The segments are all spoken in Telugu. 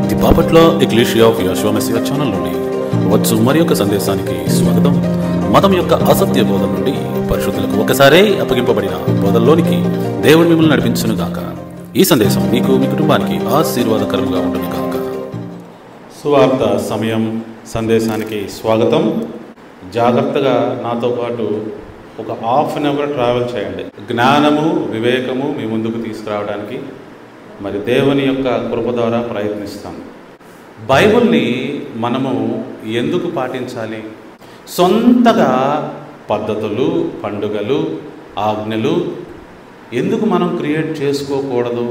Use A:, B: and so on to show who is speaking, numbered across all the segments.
A: The Bapatla ecclesia of Jehovah Messiah channel నుండి వచ్చు మరి యొక్క సందేశానికి స్వాగతం. మతం యొక్క అసత్య బోధన నుండి పరిశుద్ధులకు ఒకసారే అప్పగింపబడిన బోధల్లోనికి దేవుడు మిమ్మల్ని నడిపించును గాక. ఈ సందేశం మీకు మీ కుటుంబానికి ఆశీర్వాదకరంగా ఉంటుంది గాక. సువార్త సమయం సందేశానికి స్వాగతం. జాగ్రత్తగా నాతో పాటు ఒక హాఫ్ అన్ అవర్ ట్రావెల్ చేయండి. జ్ఞానము వివేకము మీ ముందుకు తీసుకురావడానికి మరి దేవుని యొక్క కృప ద్వారా ప్రయత్నిస్తాం. బైబిల్ని మనము ఎందుకు పాటించాలి? సొంతగా పద్ధతులు, పండుగలు, ఆజ్ఞలు ఎందుకు మనం క్రియేట్ చేసుకోకూడదు?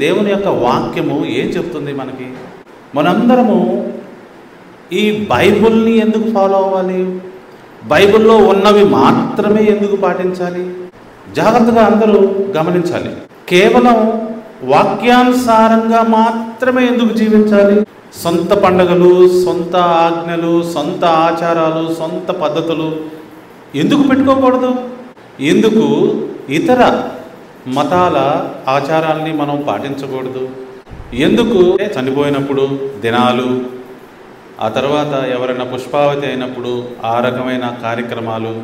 A: దేవుని యొక్క వాక్యము ఏం చెప్తుంది మనకి? మనందరము ఈ బైబిల్ని ఎందుకు ఫాలో అవ్వాలి? బైబిల్లో ఉన్నవి మాత్రమే ఎందుకు పాటించాలి? జాగ్రత్తగా అందరూ గమనించాలి. కేవలం వాక్యానుసారంగా మాత్రమే ఎందుకు జీవించాలి? సొంత పండుగలు, సొంత ఆజ్ఞలు, సొంత ఆచారాలు, సొంత పద్ధతులు ఎందుకు పెట్టుకోకూడదు? ఎందుకు ఇతర మతాల ఆచారాలని మనం పాటించకూడదు? ఎందుకు చనిపోయినప్పుడు దినాలు, ఆ తర్వాత ఎవరైనా పుష్పావతి అయినప్పుడు ఆ రకమైన కార్యక్రమాలు,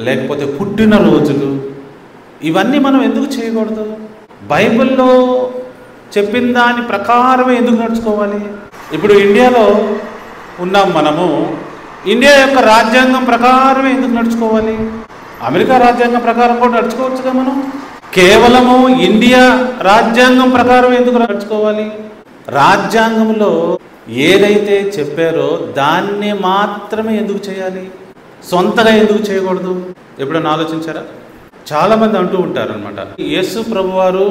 A: లేకపోతే పుట్టినరోజులు, ఇవన్నీ మనం ఎందుకు చేయకూడదు? బైబిల్లో చెప్పిన దాని ప్రకారమే ఎందుకు నడుచుకోవాలి? ఇప్పుడు ఇండియాలో ఉన్నాం మనము, ఇండియా యొక్క రాజ్యాంగం ప్రకారమే ఎందుకు నడుచుకోవాలి? అమెరికా రాజ్యాంగం ప్రకారం కూడా నడుచుకోవచ్చుగా మనం. కేవలము ఇండియా రాజ్యాంగం ప్రకారం ఎందుకు నడుచుకోవాలి? రాజ్యాంగంలో ఏదైతే చెప్పారో దాన్ని మాత్రమే ఎందుకు చేయాలి? సొంతగా ఎందుకు చేయకూడదు? ఎప్పుడైనా ఆలోచించారా? చాలామంది అంటూ ఉంటారు అనమాట, యేసు ప్రభువారు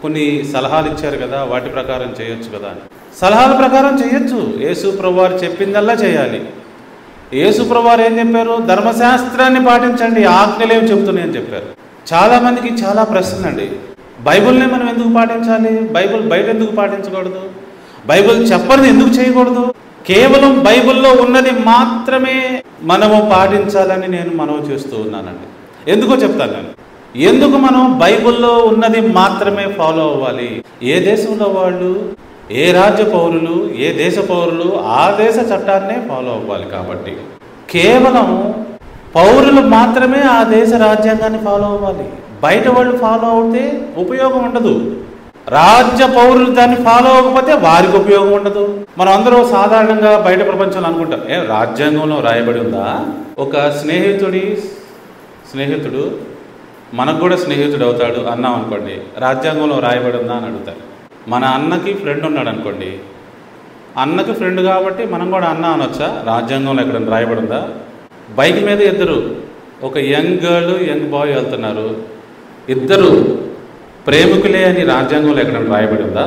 A: కొన్ని సలహాలు ఇచ్చారు కదా, వాటి ప్రకారం చేయొచ్చు కదా అని. సలహాల ప్రకారం చేయొచ్చు. యేసు ప్రభువారు చెప్పిందల్లా చేయాలి. యేసు ప్రభువారు ఏం చెప్పారు? ధర్మశాస్త్రాన్ని పాటించండి, ఆజ్ఞలు ఏమి చెప్తున్నాయని చెప్పారు. చాలామందికి చాలా ప్రశ్న అండి, బైబిల్ని మనం ఎందుకు పాటించాలి? బైబిల్ బయట ఎందుకు పాటించకూడదు? బైబిల్ చెప్పనిది ఎందుకు చేయకూడదు? కేవలం బైబిల్లో ఉన్నది మాత్రమే మనము పాటించాలని నేను మనవి చేస్తూ ఉన్నానండి. ఎందుకో చెప్తాను నేను. ఎందుకు మనం బైబిల్లో ఉన్నది మాత్రమే ఫాలో అవ్వాలి? ఏ దేశంలో వాళ్ళు, ఏ రాజ్య పౌరులు, ఏ దేశ పౌరులు ఆ దేశ చట్టాన్నే ఫాలో అవ్వాలి. కాబట్టి కేవలం పౌరులు మాత్రమే ఆ దేశ రాజ్యాంగాన్ని ఫాలో అవ్వాలి. బయట వాళ్ళు ఫాలో అవుతే ఉపయోగం ఉండదు. రాజ్య పౌరులు దాన్ని ఫాలో అవ్వకపోతే వారికి ఉపయోగం ఉండదు. మనం అందరూ సాధారణంగా బయట ప్రపంచంలో అనుకుంటాం, రాజ్యాంగంలో రాయబడి ఉందా? ఒక స్నేహితుడు మనకు కూడా స్నేహితుడు అవుతాడు అన్నాం అనుకోండి, రాజ్యాంగంలో రాయబడి ఉందా అని అడుగుతారు. మన అన్నకి ఫ్రెండ్ ఉన్నాడు అనుకోండి, అన్నకి ఫ్రెండ్ కాబట్టి మనం కూడా అన్న అనొచ్చా? రాజ్యాంగంలో ఎక్కడైనా రాయబడి ఉందా? బైక్ మీద ఇద్దరు, ఒక యంగ్ గర్ల్, యంగ్ బాయ్ వెళ్తున్నారు, ఇద్దరు ప్రేమికులే అని రాజ్యాంగంలో ఎక్కడైనా రాయబడి ఉందా?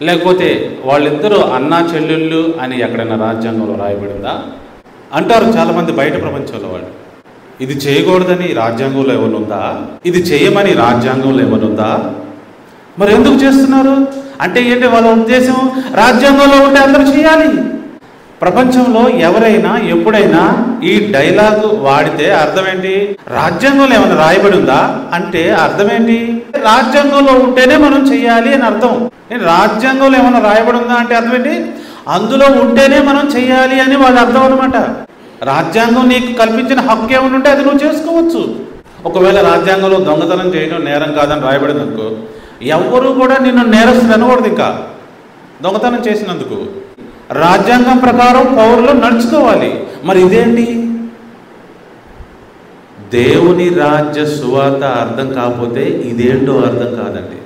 A: లేకపోతే వాళ్ళిద్దరూ అన్నా చెల్లెళ్ళు అని ఎక్కడైనా రాజ్యాంగంలో రాయబడి ఉందా? అంటారు చాలామంది బయట ప్రపంచంలో వాళ్ళు. ఇది చేయకూడదని రాజ్యాంగంలో ఏమైనా ఉందా? ఇది చేయమని రాజ్యాంగంలో ఏమైనా ఉందా? మరి ఎందుకు చేస్తున్నారు? అంటే ఏంటి వాళ్ళ ఉద్దేశం? రాజ్యాంగంలో ఉంటే అందరూ చేయాలి. ప్రపంచంలో ఎవరైనా ఎప్పుడైనా ఈ డైలాగు వాడితే అర్థం ఏంటి? రాజ్యాంగంలో ఏమైనా రాయబడి ఉందా అంటే అర్థం ఏంటి? రాజ్యాంగంలో ఉంటేనే మనం చెయ్యాలి అని అర్థం. రాజ్యాంగంలో ఏమైనా రాయబడి ఉందా అంటే అర్థం ఏంటి? అందులో ఉంటేనే మనం చెయ్యాలి అని వాళ్ళ అర్థం అనమాట. రాజ్యాంగం నీకు కల్పించిన హక్కు ఏమైనా ఉంటే అది నువ్వు చేసుకోవచ్చు. ఒకవేళ రాజ్యాంగంలో దొంగతనం చేయడం నేరం కాదని రాయబడింది అనుకో, ఎవరు కూడా నిన్ను నేరస్తులు అనకూడదు. ఇంకా దొంగతనం చేసినందుకు రాజ్యాంగం ప్రకారం పౌరులు నడుచుకోవాలి. మరి ఇదేంటి? దేవుని రాజ్య సువార్త అర్థం కాకపోతే ఇదేంటో అర్థం కాదండి.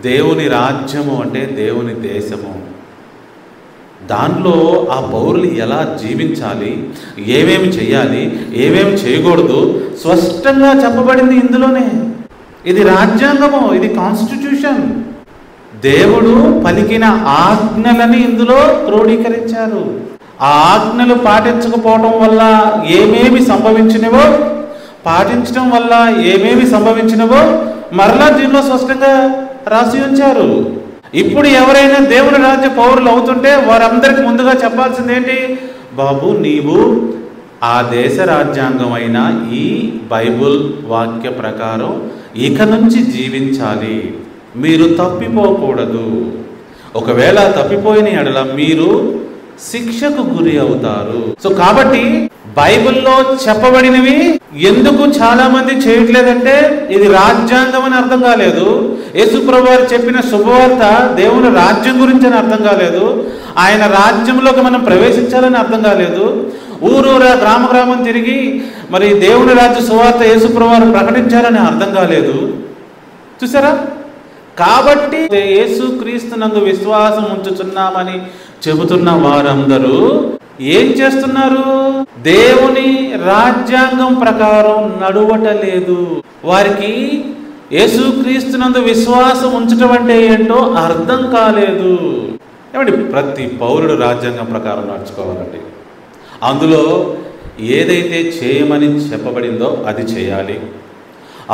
A: దేవుని రాజ్యము అంటే దేవుని దేశము. దాంట్లో ఆ పౌరులు ఎలా జీవించాలి, ఏమేమి చేయాలి, ఏమేమి చేయకూడదు స్పష్టంగా చెప్పబడింది ఇందులోనే. ఇది రాజ్యాంగము, ఇది కాన్స్టిట్యూషన్. దేవుడు పలికిన ఆజ్ఞలని ఇందులో క్రోడీకరించారు. ఆ ఆజ్ఞలు పాటించకపోవడం వల్ల ఏమేమి సంభవించినవో, పాటించడం వల్ల ఏమేమి సంభవించినవో మరలా దీనిలో స్పష్టంగా రాసి ఉంచారు. ఇప్పుడు ఎవరైనా దేవుని రాజ్య పౌరులు అవుతుంటే వారందరికి ముందుగా చెప్పాల్సింది ఏంటి? బాబు, నీవు ఆ దేశ రాజ్యాంగమైన ఈ బైబుల్ వాక్య ప్రకారం ఇక నుంచి జీవించాలి, మీరు తప్పిపోకూడదు. ఒకవేళ తప్పిపోయిన ఎడల మీరు శిక్షకు గురి అవుతారు. సో కాబట్టి బైబిల్లో చెప్పబడినవి ఎందుకు చాలా మంది చేయట్లేదంటే ఇది రాజ్యాంగం అని అర్థం కాలేదు. యేసు ప్రభువారు చెప్పిన శుభవార్త దేవుని రాజ్యం గురించి అని అర్థం కాలేదు. ఆయన రాజ్యంలోకి మనం ప్రవేశించాలని అర్థం కాలేదు. ఊరూరా గ్రామం తిరిగి మరి దేవుని రాజ్య సువార్త యేసు ప్రభువారు ప్రకటించాలని అర్థం కాలేదు. చూసారా? కాబట్టి యేసుక్రీస్తునందు విశ్వాసం ఉంచుచున్నామని చెబుతున్న వారందరూ ఏం చేస్తున్నారు? దేవుని రాజ్యాంగం ప్రకారం నడువటలేదు. వారికి యేసుక్రీస్తునందు విశ్వాసం ఉంచటం అంటే ఏంటో అర్థం కాలేదు. ఏమండి, ప్రతి పౌరుడు రాజ్యాంగం ప్రకారం నడుచుకోవాలండి. అందులో ఏదైతే చేయమని చెప్పబడిందో అది చేయాలి.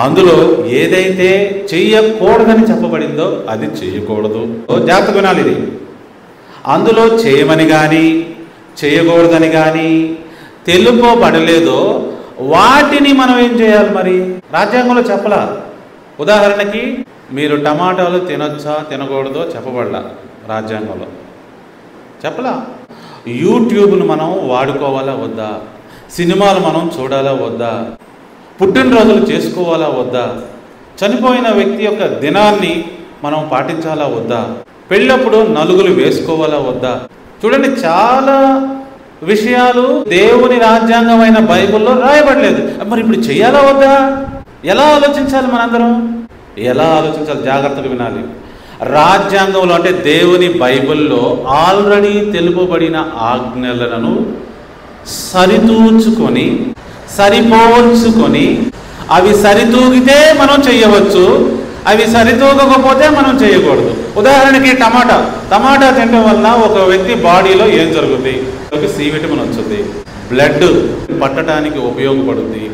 A: అందులో ఏదైతే చెయ్యకూడదని చెప్పబడిందో అది చేయకూడదు. జాగ్రత్త వినాలి. ఇది అందులో చేయమని కానీ చేయకూడదని కానీ తెలుపబడలేదో వాటిని మనం ఏం చేయాలి? మరి రాజ్యాంగంలో చెప్పలా. ఉదాహరణకి మీరు టమాటాలు తినొచ్చా తినకూడదో చెప్పబడలా, రాజ్యాంగంలో చెప్పలా. యూట్యూబ్ను మనం వాడుకోవాలా వద్దా? సినిమాలు మనం చూడాలా వద్దా? పుట్టినరోజులు చేసుకోవాలా వద్దా? చనిపోయిన వ్యక్తి యొక్క దినాన్ని మనం పాటించాలా వద్దా? పెళ్ళప్పుడు నలుగులు వేసుకోవాలా వద్దా? చూడండి, చాలా విషయాలు దేవుని రాజ్యాంగమైన బైబిల్లో రాయబడలేదు. మరి ఇప్పుడు చెయ్యాలా వద్దా? ఎలా ఆలోచించాలి? మనందరం ఎలా ఆలోచించాలి? జాగ్రత్తగా వినాలి. రాజ్యాంగంలో అంటే దేవుని బైబిల్లో ఆల్రెడీ తెలుపబడిన ఆజ్ఞలను సరితూచుకొని సరిపోల్చుకొని అవి సరితూగితే మనం చెయ్యవచ్చు, అవి సరితూగకపోతే మనం చేయకూడదు. ఉదాహరణకి టమాటా తినడం వల్ల ఒక వ్యక్తి బాడీలో ఏం జరుగుతుంది? సి విటమిన్ వస్తుంది, బ్లడ్ పట్టడానికి ఉపయోగపడుతుంది.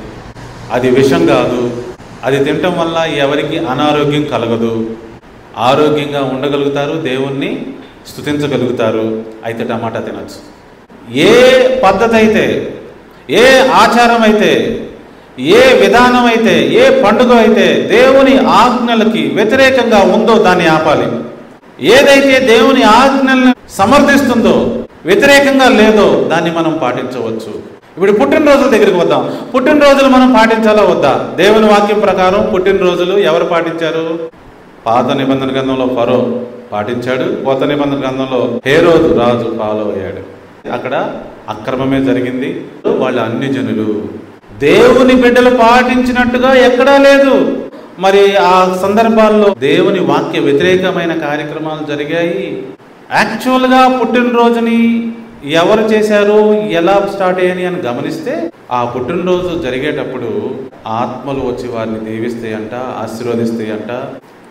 A: అది విషం కాదు. అది తినటం వల్ల ఎవరికి అనారోగ్యం కలగదు, ఆరోగ్యంగా ఉండగలుగుతారు, దేవుణ్ణి స్తుతించగలుగుతారు. అయితే టమాటా తినచ్చు. ఏ పద్ధతి అయితే, ఏ ఆచారం అయితే, ఏ విధానం అయితే, ఏ పండుగ అయితే దేవుని ఆజ్ఞలకి వ్యతిరేకంగా ఉందో దాన్ని ఆపాలి. ఏదైతే దేవుని ఆజ్ఞలను సమర్థిస్తుందో, వ్యతిరేకంగా లేదో దాన్ని మనం పాటించవచ్చు. ఇప్పుడు పుట్టినరోజుల దగ్గరికి వద్దాం. పుట్టినరోజులు మనం పాటించాలా వద్దా? దేవుని వాక్యం ప్రకారం పుట్టినరోజులు ఎవరు పాటించారు? పాత నిబంధన గ్రంథంలో ఫరో పాటించాడు, కొత్త నిబంధన గ్రంథంలో హేరోదు రాజు ఫాలో అయ్యాడు. అక్కడ అక్రమమే జరిగింది. వాళ్ళ అన్ని జనులు దేవుని బిడ్డలు పాటించినట్టుగా ఎక్కడా లేదు. మరి ఆ సందర్భాల్లో దేవుని వాక్య వ్యతిరేకమైన కార్యక్రమాలు జరిగాయి. యాక్చువల్గా పుట్టినరోజుని ఎవరు చేశారు, ఎలా స్టార్ట్ అయ్యాని అని గమనిస్తే ఆ పుట్టినరోజు జరిగేటప్పుడు ఆత్మలు వచ్చి వారిని దీవిస్తాయంట, ఆశీర్వదిస్తాయంట.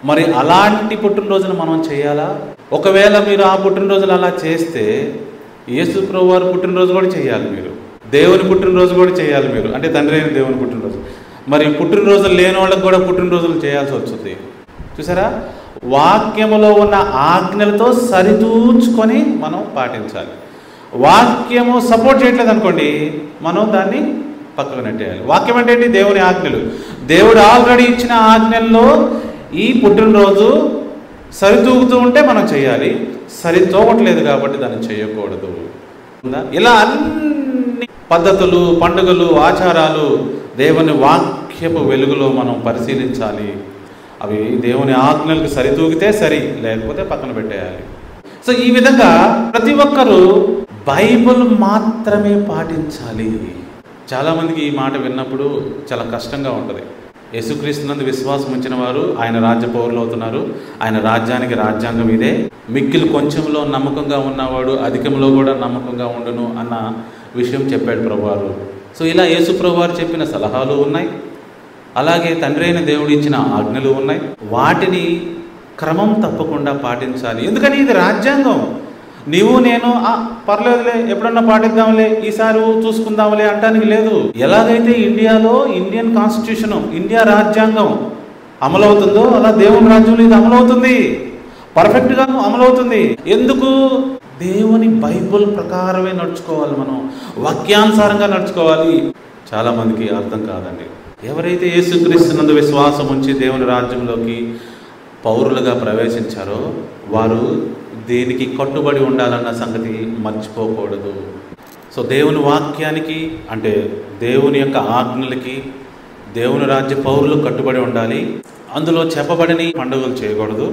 A: మరి అలాంటి పుట్టినరోజును మనం చేయాలా? ఒకవేళ మీరు ఆ పుట్టినరోజులు అలా చేస్తే యేసు ప్రభువు వారి పుట్టినరోజు కూడా చేయాలి మీరు, దేవుని పుట్టినరోజు కూడా చేయాలి మీరు, అంటే తండ్రి అయిన దేవుని పుట్టినరోజు. మరి పుట్టినరోజులు లేని వాళ్ళకి కూడా పుట్టినరోజులు చేయాల్సి వస్తుంది. చూసారా? వాక్యములో ఉన్న ఆజ్ఞలతో సరితూచుకొని మనం పాటించాలి. వాక్యము సపోర్ట్ చేయట్లేదు అనుకోండి, మనం దాన్ని పక్కకు నెట్టేయాలి. వాక్యం అంటే ఏంటి? దేవుని ఆజ్ఞలు. దేవుడు ఆల్రెడీ ఇచ్చిన ఆజ్ఞల్లో ఈ పుట్టినరోజు సరితూగుతూ ఉంటే మనం చేయాలి, సరితూగట్లేదు కాబట్టి దాన్ని చేయకూడదు. ఇలా అన్ని పద్ధతులు, పండుగలు, ఆచారాలు దేవుని వాక్యపు వెలుగులో మనం పరిశీలించాలి. అవి దేవుని ఆజ్ఞలకు సరితూగితే సరి, లేకపోతే పక్కన పెట్టేయాలి. సో ఈ విధంగా ప్రతి ఒక్కరూ బైబిల్ మాత్రమే పాటించాలి. చాలామందికి ఈ మాట విన్నప్పుడు చాలా కష్టంగా ఉంటుంది. యేసుక్రీస్తునందు విశ్వాసం ఉంచిన వారు ఆయన రాజ్య పౌరులు అవుతున్నారు. ఆయన రాజ్యానికి రాజ్యాంగం ఇదే. మిక్కిలి కొంచెంలో నమ్మకంగా ఉన్నవాడు అధికంలో కూడా నమ్మకంగా ఉండును అన్న విషయం చెప్పాడు ప్రభువారు. సో ఇలా యేసు ప్రభువారు చెప్పిన సలహాలు ఉన్నాయి, అలాగే తండ్రి అయిన దేవుడు ఇచ్చిన ఆజ్ఞలు ఉన్నాయి. వాటిని క్రమం తప్పకుండా పాటించాలి. ఎందుకని ఇది రాజ్యాంగం. నీవు నేను పర్లేదులే, ఎప్పుడన్నా పాటిద్దాంలే, ఈసారి చూసుకుందాంలే అంటానికి లేదు. ఎలాగైతే ఇండియాలో ఇండియన్ కాన్స్టిట్యూషన్, ఇండియా రాజ్యాంగం అమలవుతుందో అలా దేవుని రాజ్యంలో ఇది అమలవుతుంది, పర్ఫెక్ట్గా అమలవుతుంది. ఎందుకు? దేవుని బైబిల్ ప్రకారమే నడుచుకోవాలి, మనం వాక్యానుసారంగా నడుచుకోవాలి. చాలామందికి అర్థం కాదండి. ఎవరైతే యేసుక్రీస్తునందు విశ్వాసం ఉంచి దేవుని రాజ్యంలోకి పౌరులుగా ప్రవేశించారో వారు దేనికి కట్టుబడి ఉండాలన్న సంగతి మర్చిపోకూడదు. సో దేవుని వాక్యానికి అంటే దేవుని యొక్క ఆజ్ఞలకి దేవుని రాజ్య పౌరులు కట్టుబడి ఉండాలి. అందులో చెప్పబడని పండుగలు చేయకూడదు,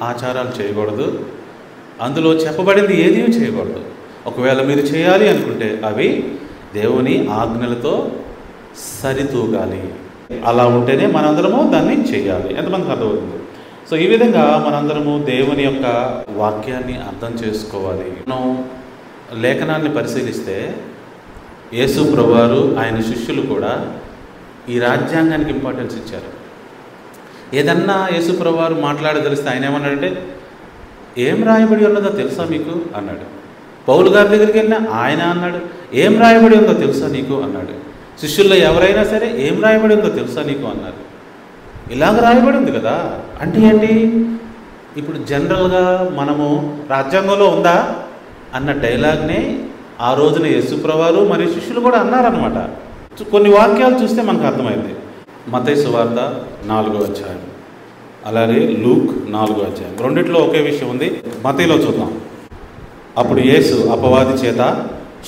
A: ఆచారాలు చేయకూడదు, అందులో చెప్పబడింది ఏదీ చేయకూడదు. ఒకవేళ మీరు చేయాలి అనుకుంటే అవి దేవుని ఆజ్ఞలతో సరితూగాలి. అలా ఉంటేనే మనందరము దాన్ని చేయాలి. ఎంతమందికి అర్థమవుతుంది? సో ఈ విధంగా మనందరము దేవుని యొక్క వాక్యాన్ని అర్థం చేసుకోవాలి. మనం లేఖనాన్ని పరిశీలిస్తే యేసు ప్రభువారు ఆయన శిష్యులు కూడా ఈ రాజ్యాంగానికి ఇంపార్టెన్స్ ఇచ్చారు. ఏదన్నా యేసు ప్రభువారు మాట్లాడదలిస్తే ఆయన ఏమన్నాడంటే, ఏం రాయబడి ఉన్నదో తెలుసా మీకు అన్నాడు. పౌలు గారి దగ్గరికి వెళ్ళినా ఆయన అన్నాడు, ఏం రాయబడి ఉందో తెలుసా నీకు అన్నాడు. శిష్యుల్లో ఎవరైనా సరే ఏం రాయబడి ఉందో తెలుసా నీకు అన్నారు. ఇలాగ రాయబడి ఉంది కదా అంటే ఏంటి? ఇప్పుడు జనరల్గా మనము రాజ్యాంగంలో ఉందా అన్న డైలాగ్నే ఆ రోజున యేసు ప్రభువారు మరియు శిష్యులు కూడా అన్నారనమాట. కొన్ని వాక్యాలు చూస్తే మనకు అర్థమైంది. మత్తయి సువార్త 4వ అధ్యాయం, అలాగే లూక్ 4వ అధ్యాయం, రెండిట్లో ఒకే విషయం ఉంది. మత్తయిలో చూద్దాం. అప్పుడు యేసు అపవాది చేత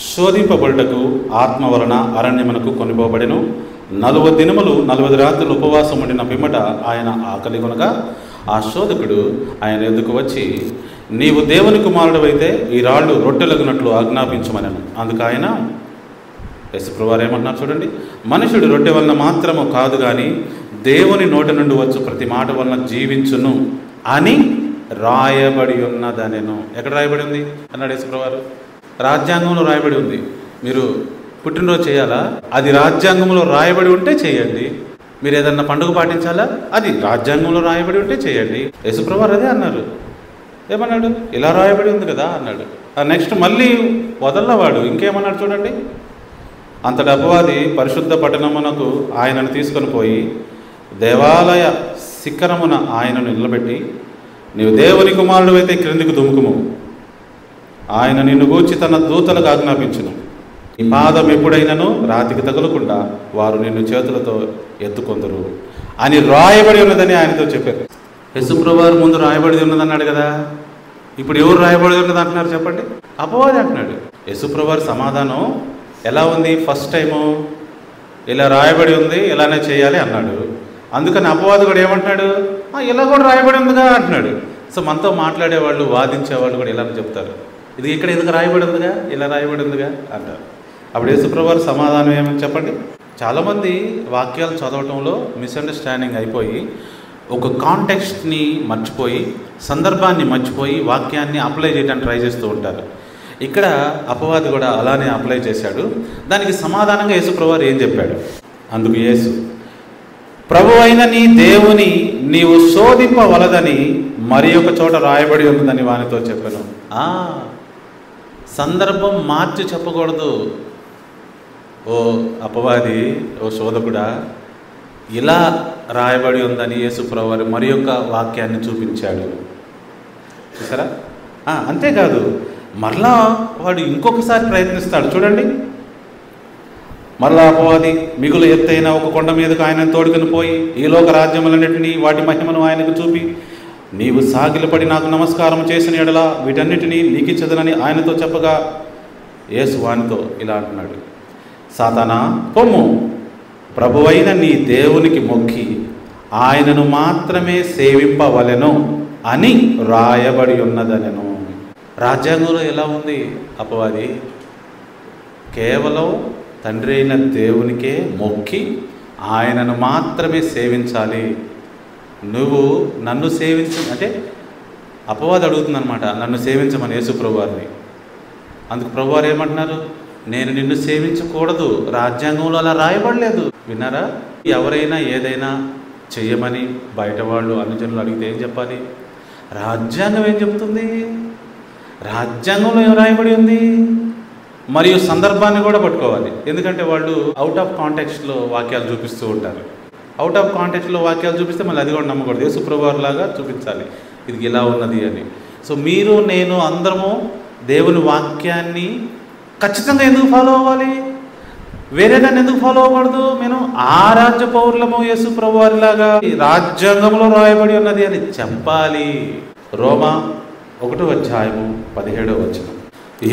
A: శోధింపబడుటకు ఆత్మ వలన అరణ్యమునకు కొనిపోబడెను. 40 దినములు 40 రాత్రులు ఉపవాసం ఉండిన పిమ్మట ఆయన ఆకలి కొనగా ఆ శోధకుడు ఆయన ఎదుకు వచ్చి, నీవు దేవుని కుమారుడవైతే ఈ రాళ్ళు రొట్టెలగునట్లు ఆజ్ఞాపించమనను. అందుకు ఆయన యేసు ప్రభువారు ఏమంటున్నారు చూడండి, మనుషుడు రొట్టె వలన మాత్రము కాదు కానీ దేవుని నోటి నుండి వచ్చు ప్రతి మాట వలన జీవించును అని రాయబడి ఉన్నదనెను. ఎక్కడ రాయబడి ఉంది అన్నాడు యేసు ప్రభువారు? రాజ్యాంగంలో రాయబడి ఉంది. మీరు పుట్టినరోజు చేయాలా? అది రాజ్యాంగంలో రాయబడి ఉంటే చేయండి. మీరు ఏదన్నా పండుగ పాటించాలా? అది రాజ్యాంగంలో రాయబడి ఉంటే చేయండి. యేసు ప్రభువారు అదే అన్నారు. ఏమన్నాడు? ఇలా రాయబడి ఉంది కదా అన్నాడు. నెక్స్ట్ మళ్ళీ వదలవాడు ఇంకేమన్నాడు చూడండి. అంతటి అపవాది పరిశుద్ధ పట్టణమునకు ఆయనను తీసుకొని పోయి దేవాలయ శిఖరమున ఆయనను నిలబెట్టి, నీవు దేవుని కుమారుడు అయితే క్రిందికి దుముకుము, ఆయన నిన్ను గూర్చి తన దూతలకు ఆజ్ఞాపించును, ఈ పాదం ఎప్పుడైనాను రాతికి తగలకుండా వారు నిన్ను చేతులతో ఎత్తుకొందరు అని రాయబడి ఉన్నదని ఆయనతో చెప్పారు. యేసు ప్రభువారు ముందు రాయబడి ఉన్నదన్నాడు కదా, ఇప్పుడు ఎవరు రాయబడి ఉన్నది అంటున్నారు చెప్పండి? అపవాది అంటున్నాడు. యేసు ప్రభువారు సమాధానం ఎలా ఉంది? ఫస్ట్ టైము ఇలా రాయబడి ఉంది, ఇలానే చేయాలి అన్నాడు. అందుకని అపవాది కూడా ఏమంటున్నాడు? ఇలా కూడా రాయబడి ఉందిగా అంటున్నాడు. సో మనతో మాట్లాడేవాళ్ళు, వాదించేవాళ్ళు కూడా ఇలానే చెప్తారు, ఇది ఇక్కడ ఎందుకు రాయబడి ఉందిగా, ఇలా రాయబడి ఉందిగా అంటారు. అప్పుడు యేసు ప్రభువారు సమాధానం ఏమని చెప్పండి? చాలామంది వాక్యాలు చదవటంలో మిస్అండర్స్టాండింగ్ అయిపోయి ఒక కాంటెక్స్ట్ని మర్చిపోయి, సందర్భాన్ని మర్చిపోయి వాక్యాన్ని అప్లై చేయడానికి ట్రై చేస్తూ ఉంటారు. ఇక్కడ అపవాది కూడా అలానే అప్లై చేశాడు. దానికి సమాధానంగా యేసు ప్రభువారు ఏం చెప్పాడు? అందుకు యేసు, ప్రభువైన నీ దేవుని నీవు శోధింపవలదని మరి ఒక చోట రాయబడి ఉన్నదని వానితో చెప్పాను. సందర్భం మార్చి చెప్పకూడదు. ఓ అపవాది, ఓ శోధకుడా, ఇలా రాయబడి ఉందని యేసు ప్రభువారు మరి యొక్క వాక్యాన్ని చూపించాడు. చూసారా? అంతేకాదు, మరలా వాడు ఇంకొకసారి ప్రయత్నిస్తాడు చూడండి. మరలా అపవాది మిగులు ఎత్తైన ఒక కొండ మీదకు ఆయన తోడుకుని పోయి ఈ లోక రాజ్యములన్నింటినీ వాటి మహిమను ఆయనకు చూపి, నీవు సాగిలపడి నాకు నమస్కారం చేసిన ఎడల వీటన్నిటినీ నీకిచ్చదనని ఆయనతో చెప్పగా యేసు వానితో ఇలా అంటున్నాడు, సాతానా పొమ్ము, ప్రభువైన నీ దేవునికి మొక్కి ఆయనను మాత్రమే సేవింపవలెను అని రాయబడి ఉన్నదనెను. రాజ్యాంగంలో ఎలా ఉంది అపవాది? కేవలం తండ్రి అయిన దేవునికే మొక్కి ఆయనను మాత్రమే సేవించాలి. నువ్వు నన్ను సేవించు అంటే అపవాది అడుగుతుందనమాట, నన్ను సేవించమని యేసు ప్రభువారిని. అందుకు ప్రభువారు ఏమంటున్నారు? నేను నిన్ను సేవించకూడదు, రాజ్యాంగంలో అలా రాయబడలేదు. విన్నారా? ఎవరైనా ఏదైనా చెయ్యమని బయట వాళ్ళు అనుజనులు అడిగితే ఏం చెప్పాలి? రాజ్యాంగం ఏం చెప్తుంది? రాజ్యాంగంలో ఏం రాయబడి ఉంది? మరియు సందర్భాన్ని కూడా పట్టుకోవాలి. ఎందుకంటే వాళ్ళు అవుట్ ఆఫ్ కాంటెక్స్ట్లో వాక్యాలు చూపిస్తూ ఉంటారు. అవుట్ ఆఫ్ కాంటెక్స్ట్లో వాక్యాలు చూపిస్తే మళ్ళీ అది కూడా నమ్మకూడదు. యేసు ప్రభువారు లాగా చూపించాలి, ఇది ఇలా ఉన్నది అని. సో మీరు నేను అందరము దేవుని వాక్యాన్ని ఖచ్చితంగా ఎందుకు ఫాలో అవ్వాలి? వేరేదాన్ని ఎందుకు ఫాలో అవ్వకూడదు? నేను ఆ రాజ్య పౌరులము యేసు ప్రభువారిలాగా రాజ్యాంగంలో రాయబడి ఉన్నది అని చెప్పాలి. రోమా 1వ అధ్యాయము 17వ వచనం.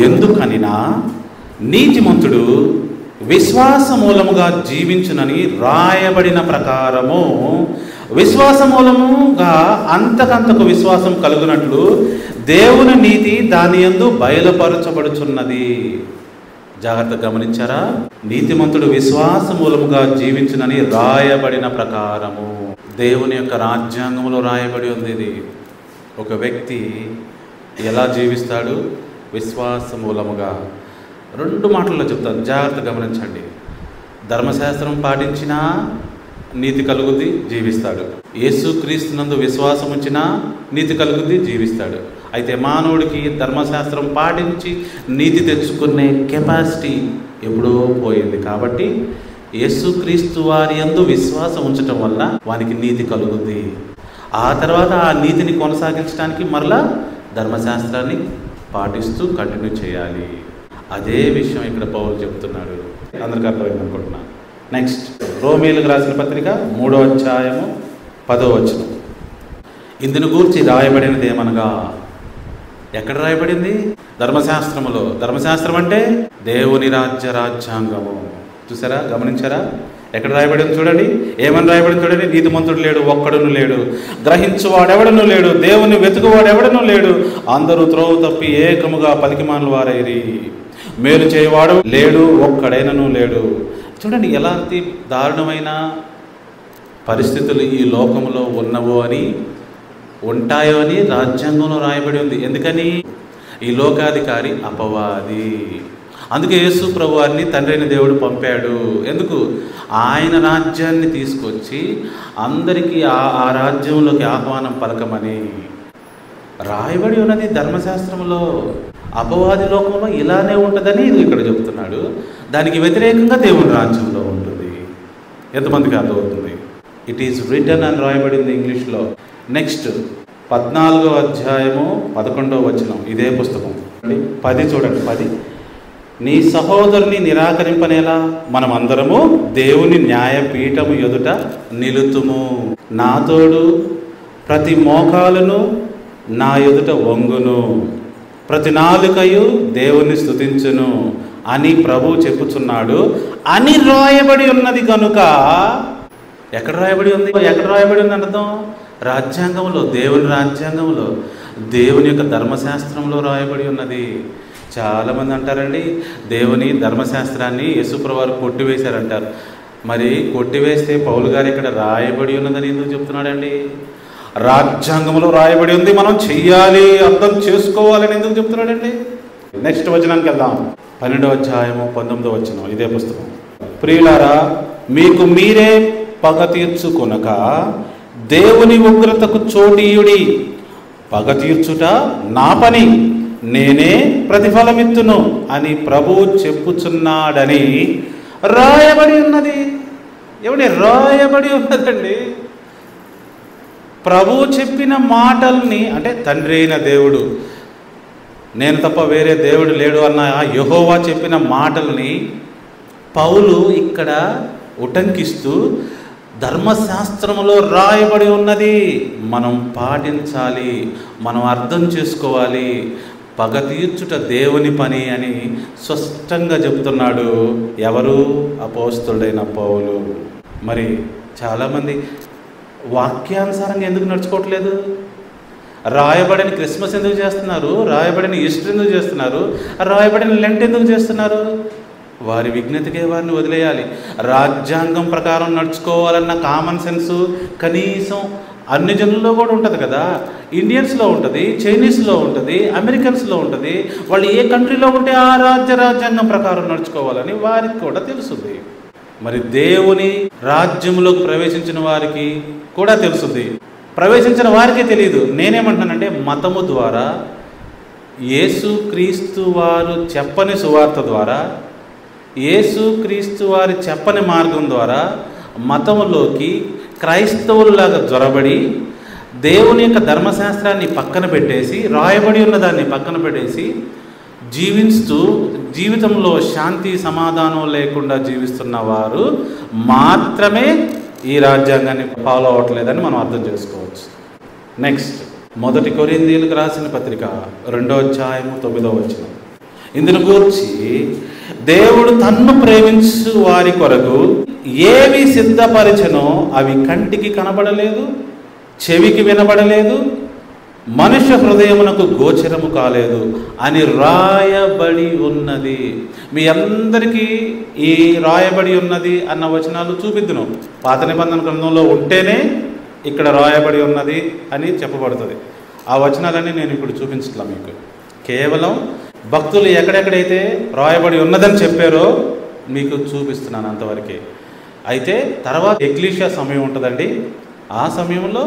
A: ఎందుకనినా నీతిమంతుడు విశ్వాస మూలముగా జీవించునని రాయబడిన ప్రకారము విశ్వాస మూలముగా అంతకంతకు విశ్వాసం కలుగునట్లు దేవుని నీతి దాని యందు బయలుపరచబడుచున్నది. జాగ్రత్తగా గమనించారా? నీతిమంతుడు విశ్వాస మూలముగా జీవించునని రాయబడిన ప్రకారము. దేవుని యొక్క రాజ్యాంగంలో రాయబడి ఉంది ఇది. ఒక వ్యక్తి ఎలా జీవిస్తాడు? విశ్వాస మూలముగా. 2 మాటల్లో చెప్తాను, జాగ్రత్త గమనించండి. ధర్మశాస్త్రం పాటించినా నీతి కలుగుద్ది, జీవిస్తాడు. యేసుక్రీస్తునందు విశ్వాసం ఉంచినా నీతి కలుగుద్ది, జీవిస్తాడు. అయితే మానవుడికి ధర్మశాస్త్రం పాటించి నీతి తెచ్చుకునే కెపాసిటీ ఎప్పుడో పోయింది. కాబట్టి యేసుక్రీస్తు వారి యందు విశ్వాసం ఉంచటం వల్ల వానికి నీతి కలుగుద్ది. ఆ తర్వాత ఆ నీతిని కొనసాగించడానికి మరలా ధర్మశాస్త్రాన్ని పాటిస్తూ కంటిన్యూ చేయాలి. అదే విషయం ఇక్కడ పౌలు చెప్తున్నాడు. అందరికీ అర్థమైంది అనుకుంటున్నాను. నెక్స్ట్, రోమీయులకు రాసిన పత్రిక 3వ అధ్యాయము 10వ వచనం. ఇందును గూర్చి రాయబడినది ఏమనగా, ఎక్కడ రాయబడింది? ధర్మశాస్త్రములో. ధర్మశాస్త్రం అంటే దేవుని రాజ్యాంగము. చూసారా? గమనించారా? ఎక్కడ రాయబడింది చూడండి. ఏమని రాయబడింది చూడండి. నీతిమంతుడు లేడు, ఒక్కడును లేడు. గ్రహించువాడెవడను లేడు, దేవుని వెతుకువాడెవడను లేడు. అందరూ త్రోవ తప్పి ఏకముగా పలికిమానుల వారైరి. మేలు చేయవాడు లేడు, ఒక్కడైనను లేడు. చూడండి ఎలాంటి దారుణమైన పరిస్థితులు ఈ లోకంలో ఉన్నవో అని, ఉంటాయో అని రాజ్యాంగంలో రాయబడి ఉంది. ఎందుకని? ఈ లోకాధికారి అపవాది. అందుకే యేసు ప్రభు వారిని తండ్రి అయిన దేవుడు పంపాడు. ఎందుకు? ఆయన రాజ్యాన్ని తీసుకొచ్చి అందరికీ ఆ రాజ్యంలోకి ఆహ్వానం పలకమని రాయబడి ఉన్నది ధర్మశాస్త్రంలో. అపవాది లోకంలో ఇలానే ఉంటుందని ఇది ఇక్కడ చెప్తున్నాడు. దానికి వ్యతిరేకంగా దేవుని రాజ్యంలో ఉంటుంది. ఎంతమందికి అర్థమవుతుంది? ఇట్ ఈస్ రిటన్ అని రాయబడింది ఇంగ్లీష్లో. నెక్స్ట్ 14వ అధ్యాయము 11వ వచనం. ఇదే పుస్తకం 10 చూడండి. 10, నీ సహోదరుని నిరాకరింపనేలా మనమందరము దేవుని న్యాయపీఠము ఎదుట నిలుతుము. నా తోడు ప్రతి మోకాలును నా ఎదుట వంగును, ప్రతి నాలుకయు దేవుని స్తుతించును అని ప్రభువు చెప్పుచున్నాడు అని రాయబడి ఉన్నది కనుక. ఎక్కడ రాయబడి ఉంది? ఎక్కడ రాయబడి ఉంది అర్థం? రాజ్యాంగంలో, దేవుని రాజ్యాంగంలో, దేవుని యొక్క ధర్మశాస్త్రంలో రాయబడి ఉన్నది. చాలామంది అంటారండి, దేవుని ధర్మశాస్త్రాన్ని యేసుప్రభు వారు కొట్టివేశారంటారు. మరి కొట్టివేస్తే పౌలు గారు ఇక్కడ రాయబడి ఉన్నదని ఎందుకు చెప్తున్నాడండి? రాజ్యాంగంలో రాయబడి ఉంది, మనం చెయ్యాలి, అర్థం చేసుకోవాలని ఎందుకు చెప్తున్నాడండి? నెక్స్ట్ వచనానికి వెళ్దాం. 12వ అధ్యాయము 19వ వచనం. ఇదే పుస్తకం. ప్రియులారా, మీకు మీరే పగ తీర్చుకొనక దేవుని ఉగ్రతకు చోటీయుడి. పగ తీర్చుట నా పని, నేనే ప్రతిఫలమిత్తును అని ప్రభువు చెప్పుచున్నాడని రాయబడి ఉన్నది. ఏమండి? రాయబడి ఉన్నదండి. ప్రభువు చెప్పిన మాటల్ని, అంటే తండ్రి అయిన దేవుడు, నేను తప్ప వేరే దేవుడు లేడు అన్న యెహోవా చెప్పిన మాటల్ని పౌలు ఇక్కడ ఉటంకిస్తూ ధర్మశాస్త్రములో రాయబడి ఉన్నది, మనం పాటించాలి, మనం అర్థం చేసుకోవాలి, పగ తీర్చుట దేవుని పని అని స్పష్టంగా చెప్తున్నాడు. ఎవరు? అపోస్తలుడైన పౌలు. మరి చాలామంది వాక్యానుసారంగా ఎందుకు నడుచుకోవట్లేదు? రాయబడిన క్రిస్మస్ ఎందుకు చేస్తున్నారు? రాయబడిన ఈస్టర్ ఎందుకు చేస్తున్నారు? రాయబడిన లెంట్ ఎందుకు చేస్తున్నారు? వారి విజ్ఞతకే వారిని వదిలేయాలి. రాజ్యాంగం ప్రకారం నడుచుకోవాలన్న కామన్ సెన్సు కనీసం అన్ని జనుల్లో కూడా ఉంటుంది కదా. ఇండియన్స్లో ఉంటుంది, చైనీస్లో ఉంటుంది, అమెరికన్స్లో ఉంటుంది. వాళ్ళు ఏ కంట్రీలో ఉంటే ఆ రాజ్యాంగం ప్రకారం నడుచుకోవాలని వారికి కూడా తెలుస్తుంది. మరి దేవుని రాజ్యంలోకి ప్రవేశించిన వారికి కూడా తెలుస్తుంది, ప్రవేశించిన వారికే తెలియదు. నేనేమంటున్నానంటే, మతము ద్వారా, యేసుక్రీస్తు వారు చెప్పని సువార్త ద్వారా, యేసుక్రీస్తు వారి చెప్పని మార్గం ద్వారా మతములోకి క్రైస్తవుల్లాగా జొరబడి దేవుని యొక్క ధర్మశాస్త్రాన్ని పక్కన పెట్టేసి, రాయబడి ఉన్న దాన్ని పక్కన పెట్టేసి జీవిస్తూ జీవితంలో శాంతి సమాధానం లేకుండా జీవిస్తున్న వారు మాత్రమే ఈ రాజ్యాంగాన్ని ఫాలో అవ్వట్లేదని మనం అర్థం చేసుకోవచ్చు. నెక్స్ట్ మొదటి కొరింథీయులకు రాసిన పత్రిక 2వ అధ్యాయము 9వ వచనం. ఇందును గూర్చి దేవుడు తన్ను ప్రేమించు వారి కొరకు ఏవి సిద్ధపరిచెనో అవి కంటికి కనబడలేదు, చెవికి వినబడలేదు, మనుష్య హృదయమునకు గోచరము కాలేదు అని రాయబడి ఉన్నది. మీ అందరికీ ఈ రాయబడి ఉన్నది అన్న వచనాలు చూపిద్దును. పాత నిబంధన గ్రంథంలో ఉంటేనే ఇక్కడ రాయబడి ఉన్నది అని చెప్పబడుతుంది. ఆ వచనాలన్నీ నేను ఇప్పుడు చూపించట్లా మీకు. కేవలం భక్తులు ఎక్కడెక్కడైతే రాయబడి ఉన్నదని చెప్పారో మీకు చూపిస్తున్నాను అంతవరకే. అయితే తర్వాత ఎక్లీషియా సమయం ఉంటుందండి. ఆ సమయంలో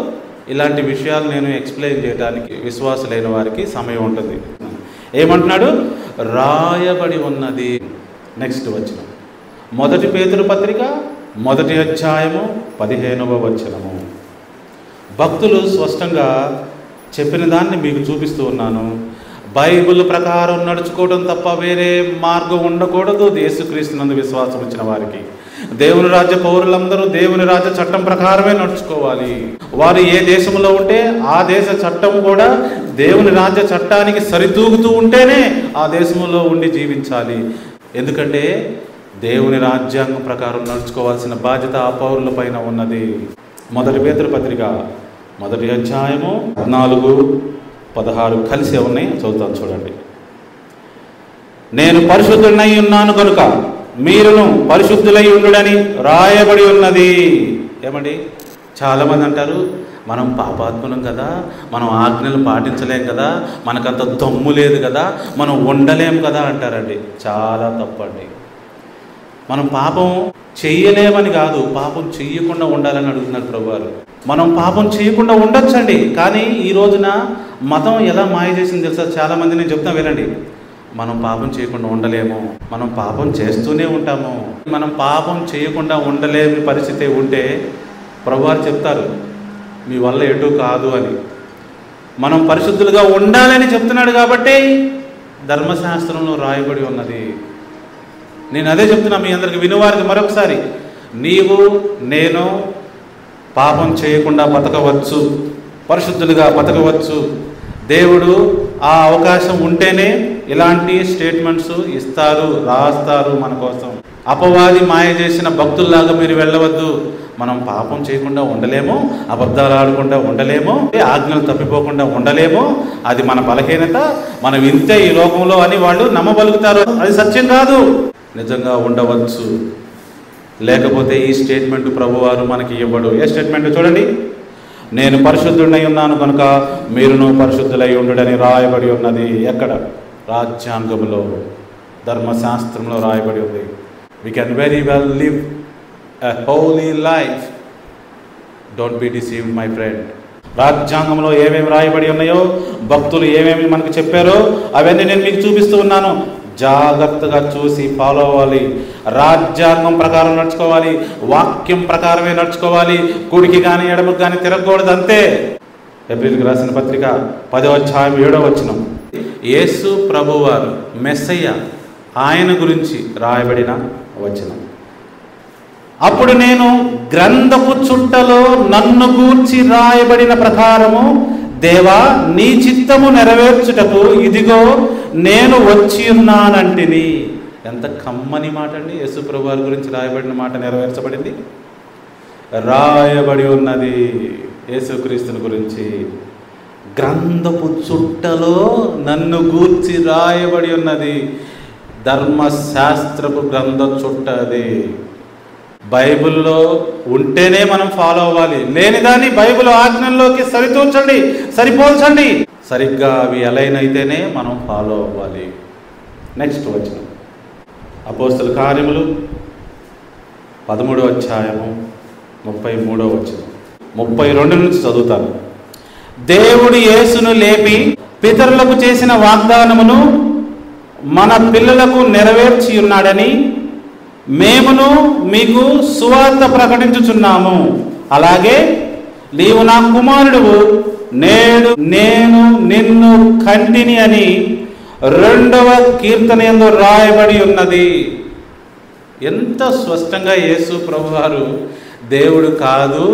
A: ఇలాంటి విషయాలు నేను ఎక్స్ప్లెయిన్ చేయడానికి విశ్వాసులైన వారికి సమయం ఉంటుంది. ఏమంటున్నాడు? రాయబడి ఉన్నది. నెక్స్ట్ వచనం, మొదటి పేతురు పత్రిక 1వ అధ్యాయము 15వ వచనము. భక్తులు స్పష్టంగా చెప్పిన దాన్ని మీకు చూపిస్తూ ఉన్నాను. బైబిల్ ప్రకారం నడుచుకోవడం తప్ప వేరే మార్గం ఉండకూడదు. యేసుక్రీస్తునందు విశ్వాసం వచ్చిన వారికి దేవుని రాజ్య పౌరులందరూ దేవుని రాజ్య చట్టం ప్రకారమే నడుచుకోవాలి. వారు ఏ దేశంలో ఉంటే ఆ దేశ చట్టం కూడా దేవుని రాజ్య చట్టానికి సరితూగుతూ ఉంటేనే ఆ దేశంలో ఉండి జీవించాలి. ఎందుకంటే దేవుని రాజ్యాంగం ప్రకారం నడుచుకోవాల్సిన బాధ్యత ఆ పౌరుల పైన ఉన్నది. మొదటి పేతురు పత్రిక 1వ అధ్యాయము 14, 16 కలిసే ఉన్నాయి. చదువుతాను చూడండి. నేను పరిశుద్ధుడనై ఉన్నాను కనుక మీరును పరిశుద్ధులై ఉండుడని రాయబడి ఉన్నది. ఏమండి, చాలామంది అంటారు మనం పాపాత్ములం కదా, మనం ఆజ్ఞలు పాటించలేం కదా, మనకంత దమ్ము లేదు కదా, మనం ఉండలేం కదా అంటారండి. చాలా తప్పండి. మనం పాపం చెయ్యలేమని కాదు, పాపం చెయ్యకుండా ఉండాలని అడుగుతున్నారు ప్రభువారు. మనం పాపం చేయకుండా ఉండొచ్చండి. కానీ ఈ రోజున మతం ఎలా మాయ చేసింది తెలుసా? చాలామంది నేను చెప్తాను వినండి. మనం పాపం చేయకుండా ఉండలేము, మనం పాపం చేస్తూనే ఉంటాము. మనం పాపం చేయకుండా ఉండలేని పరిస్థితి ఉంటే ప్రభువారు చెప్తారు మీ వల్ల ఎటు కాదు అని. మనం పరిశుద్ధులుగా ఉండాలని చెప్తున్నాడు కాబట్టి ధర్మశాస్త్రంలో రాయబడి ఉన్నది. నేను అదే చెప్తున్నా మీ అందరికి, వినువారికి మరొకసారి. నీవు నేను పాపం చేయకుండా బతకవచ్చు, పరిశుద్ధులుగా బతకవచ్చు. దేవుడు ఆ అవకాశం ఉంటేనే ఇలాంటి స్టేట్మెంట్స్ ఇస్తారు, రాస్తారు మన కోసం. అపవాది మాయ చేసిన భక్తుల్లాగా మీరు వెళ్ళవద్దు. మనం పాపం చేయకుండా ఉండలేము, అబద్ధాలు ఆడకుండా ఉండలేము, ఆజ్ఞలు తప్పిపోకుండా ఉండలేము. అది మన బలహీనత, మనం ఇంతే ఈ లోకంలో అని వాళ్ళు నమ్మబలుగుతారు. అది సత్యం కాదు. నిజంగా ఉండవచ్చు. లేకపోతే ఈ స్టేట్మెంట్ ప్రభువారు మనకి ఇవ్వడు. ఏ స్టేట్మెంట్ చూడండి. నేను పరిశుద్ధుడై ఉన్నాను కనుక మీరును పరిశుద్ధులై ఉండుడని రాయబడి ఉన్నది. ఎక్కడ? రాజ్యాంగంలో, ధర్మశాస్త్రంలో రాయబడి ఉంది. We can very well live a holy life. Don't be deceived, my friend. రాజ్యాంగంలో ఏమేమి రాయబడి ఉన్నాయో, భక్తులు ఏమేమి మనకు చెప్పారో అవన్నీ నేను మీకు చూపిస్తూ ఉన్నాను. జాగ్రత్తగా చూసి ఫాలో అవ్వాలి. రాజ్యాంగం ప్రకారం నడుచుకోవాలి, వాక్యం ప్రకారమే నడుచుకోవాలి. కుడికి కానీ ఎడమకు కానీ తిరగకూడదు, అంతే. ఎబ్రీయులకు రాసిన పత్రిక 10వ అధ్యాయం 7వ వచనం. యేసు ప్రభువారు మెస్సయ్య, ఆయన గురించి రాయబడిన వచనం. అప్పుడు నేను గ్రంథపు చుట్టలో నన్ను గూర్చి రాయబడిన ప్రకారము దేవా నీ చిత్తము నెరవేర్చుటకు ఇదిగో నేను వచ్చి ఉన్నానంటిని. ఎంత కమ్మని మాట అండి. యేసు ప్రభువారి గురించి రాయబడిన మాట నెరవేర్చబడింది. రాయబడి ఉన్నది యేసుక్రీస్తుని గురించి. గ్రంథపు చుట్టలో నన్ను గూర్చి రాయబడి ఉన్నది. ధర్మశాస్త్రపు గ్రంథ చుట్ట అది. బైబిల్లో ఉంటేనే మనం ఫాలో అవ్వాలి. లేని దాన్ని బైబిల్ ఆజ్ఞల్లోకి సరితూర్చండి, సరిపోల్చండి. సరిగ్గా అవి అలైన్ అయితేనే మనం ఫాలో అవ్వాలి. నెక్స్ట్ వచనం, అపోస్తల కార్యములు 13వ అధ్యాయము 33వ వచనం. 32 నుంచి చదువుతాను. దేవుడు యేసును లేపి పితరులకు చేసిన వాగ్దానమును మన పిల్లలకు నెరవేర్చి ఉన్నాడని మేమును మీకు సువార్త ప్రకటించుచున్నాము. అలాగే నీవు నా కుమారుడువు, నేడు నేను నిన్ను కంటిని అని 2వ కీర్తన యందు రాయబడి ఉన్నది. ఎంత స్పష్టంగా యేసు ప్రభువారు దేవుడు కాదు,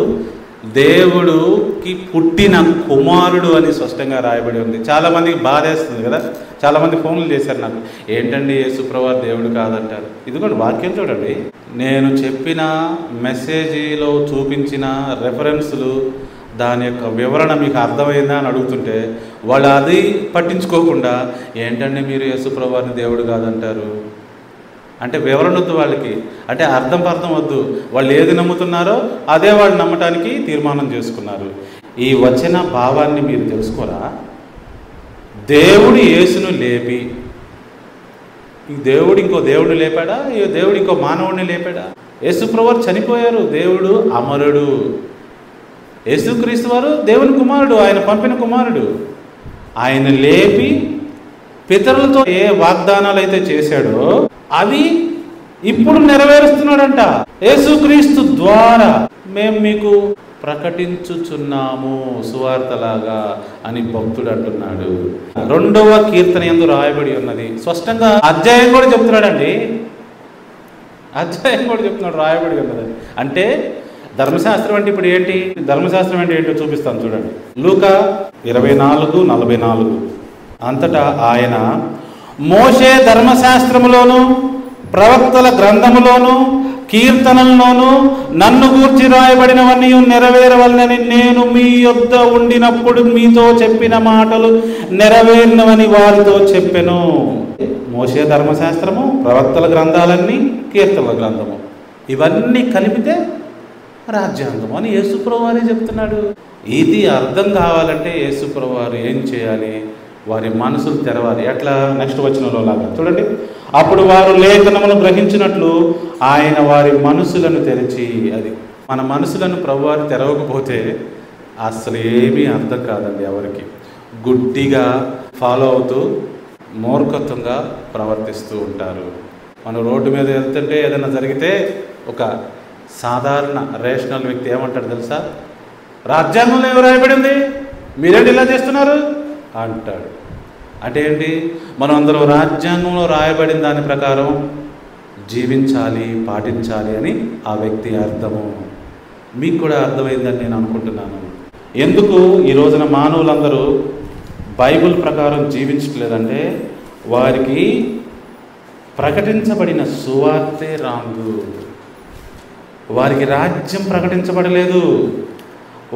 A: దేవుడుకి పుట్టిన కుమారుడు అని స్పష్టంగా రాయబడి ఉంది. చాలామందికి బాధేస్తుంది కదా. చాలామంది ఫోన్లు చేశారు నాకు, ఏంటండి యేసుప్రభువు దేవుడు కాదంటారు. ఇదిగోండి వాక్యం చూడండి. నేను చెప్పిన మెసేజీలో చూపించిన రెఫరెన్సులు, దాని యొక్క వివరణ మీకు అర్థమైందా అని అడుగుతుంటే వాళ్ళు అది పట్టించుకోకుండా ఏంటండి మీరు యేసుప్రభువుని దేవుడు కాదంటారు అంటే వివరణ వద్దు వాళ్ళకి, అంటే అర్థం వద్దు. వాళ్ళు ఏది నమ్ముతున్నారో అదే వాళ్ళు నమ్మటానికి తీర్మానం చేసుకున్నారు. ఈ వచన భావాన్ని మీరు తెలుసుకోరా? దేవుడు యేసును లేపి, ఈ దేవుడు ఇంకో దేవుడిని లేపాడా? ఈ దేవుడు ఇంకో మానవుడిని లేపాడా? యేసుప్రభువు చనిపోయారు, దేవుడు అమరుడు. యేసుక్రీస్తు వారు దేవుని కుమారుడు, ఆయన పంపిన కుమారుడు. ఆయన లేపి పితరులతో ఏ వాగ్దానాలు అయితే చేశాడో అవి ఇప్పుడు నెరవేరుస్తున్నాడంట. యేసుక్రీస్తు ద్వారా మేము మీకు ప్రకటించుచున్నాము సువార్తలాగా అని భక్తుడు అంటున్నాడు. 2వ కీర్తన యందు రాయబడి ఉన్నది. స్పష్టంగా అధ్యాయం కూడా చెప్తున్నాడండి. అధ్యాయం కూడా చెప్తున్నాడు, రాయబడి ఉన్నదని. అంటే ధర్మశాస్త్రం అంటే ఇప్పుడు ఏంటి? ధర్మశాస్త్రం అంటే ఏంటో చూపిస్తాను చూడండి. లూకా 24:44 అంతటా ఆయన మోషే ధర్మశాస్త్రములోను ప్రవక్తల గ్రంథములోను కీర్తనల్లోనూ నన్ను గూర్చి రాయబడినవన్నీ నెరవేరవలనని నేను మీ యొద్ద ఉండినప్పుడు మీతో చెప్పిన మాటలు నెరవేరినవని వారితో చెప్పెను. మోషే ధర్మశాస్త్రము, ప్రవక్తల గ్రంథాలన్నీ, కీర్తనల గ్రంథము, ఇవన్నీ కలిపితే రాజ్యాంగం అని యేసుప్రభువు వారే చెప్తున్నాడు. ఇది అర్థం కావాలంటే యేసుప్రభువు వారు ఏం చేయాలి? వారి మనసులు తెరవాలి. ఎట్లా? నెక్స్ట్ వచనంలో లాగా చూడండి. అప్పుడు వారు లేఖనమును గ్రహించినట్లు ఆయన వారి మనసులను తెరిచి, అది మన మనసులను ప్రభువారు తెరవకపోతే అసలు ఏమీ అర్థం కాదండి ఎవరికి. గుడ్డిగా ఫాలో అవుతూ మూర్ఖత్వంగా ప్రవర్తిస్తూ ఉంటారు. మనం రోడ్డు మీద వెళ్తుంటే ఏదైనా జరిగితే ఒక సాధారణ రేషనల్ వ్యక్తి ఏమంటాడు తెలుసా? రాజ్యాంగంలో ఏమి రాయబడింది, మీరేంటి ఇలా చేస్తున్నారు అంటాడు. అంటే ఏంటి? మనం అందరూ రాజ్యాంగంలో రాయబడిన దాని ప్రకారం జీవించాలి, పాటించాలి అని ఆ వ్యక్తి అర్థము. మీకు కూడా అర్థమైందని నేను అనుకుంటున్నాను. ఎందుకు ఈ రోజున మానవులందరూ బైబిల్ ప్రకారం జీవించట్లేదంటే వారికి ప్రకటించబడిన సువార్తే రాంగు. వారికి రాజ్యం ప్రకటించబడలేదు,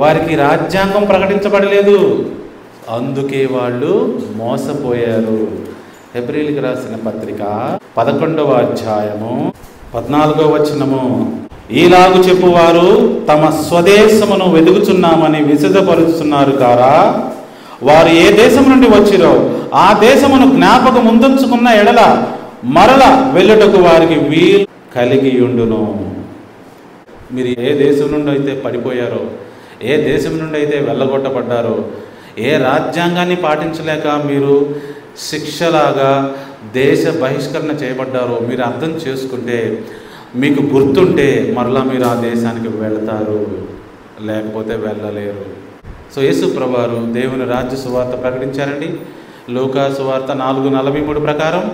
A: వారికి రాజ్యాంగం ప్రకటించబడలేదు. అందుకే వాళ్ళు మోసపోయారు. హెబ్రీయులకు రాసిన పత్రిక 11వ అధ్యాయము 14వ వచనము, ఈలాగు చెప్పువారు తమ స్వదేశమును వెదుగుచున్నామని విసిదపరుచున్నారు కారా? వారు ఏ దేశం నుండి వచ్చిరో ఆ దేశమును జ్ఞాపకం ముందుంచుకున్న ఎడల మరల వెళ్ళుటకు వారికి వీలు కలిగి ఉండును. మీరు ఏ దేశం నుండి అయితే పడిపోయారో, ఏ దేశం నుండి అయితే వెళ్ళగొట్టబడ్డారో, ఏ రాజ్యాంగాన్ని పాటించలేక మీరు శిక్షలాగా దేశ బహిష్కరణ చేయబడ్డారో మీరు అర్థం చేసుకుంటే, మీకు గుర్తుంటే మరలా మీరు ఆ దేశానికి వెళతారు, లేకపోతే వెళ్ళలేరు. సో యేసు ప్రభువారు దేవుని రాజ్య సువార్త ప్రకటించారండి. లూకా సువార్త 4:43 ప్రకారం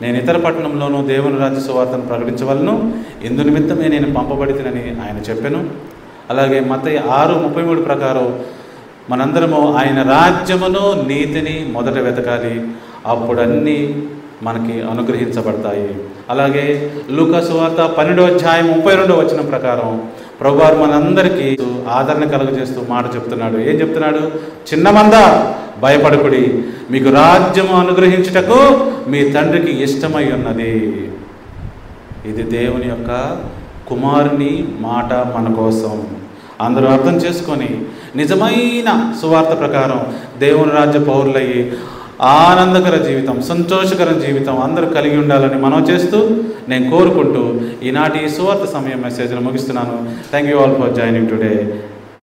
A: నేను ఇతర పట్టణంలోనూ దేవుని రాజ్య సువార్తను ప్రకటించవలను, ఇందు నిమిత్తమే నేను పంపబడితేనని ఆయన చెప్పాను. అలాగే మత్తయి 6:33 ప్రకారం మనందరము ఆయన రాజ్యమును నీతిని మొదట వెతకాలి, అప్పుడన్నీ మనకి అనుగ్రహించబడతాయి. అలాగే లూకా సువార్త 12వ అధ్యాయం 32వ వచనం ప్రకారం ప్రభువారు మనందరికీ ఆదరణ కలుగజేస్తూ మాట చెప్తున్నాడు. ఏం చెప్తున్నాడు? చిన్న మంద భయపడకుడి, మీకు రాజ్యము అనుగ్రహించుటకు మీ తండ్రికి ఇష్టమై ఉన్నది. ఇది దేవుని యొక్క కుమారుని మాట మన కోసం. అందరూ అర్థం చేసుకొని నిజమైన సువార్త ప్రకారం దేవుని రాజ్య పౌరులయ్యి ఆనందకర జీవితం, సంతోషకర జీవితం అందరూ కలిగి ఉండాలని మనం చేస్తూ నేను కోరుకుంటూ ఈనాటి సువార్త సమయం మెసేజ్ను ముగిస్తున్నాను. Thank you all for joining today.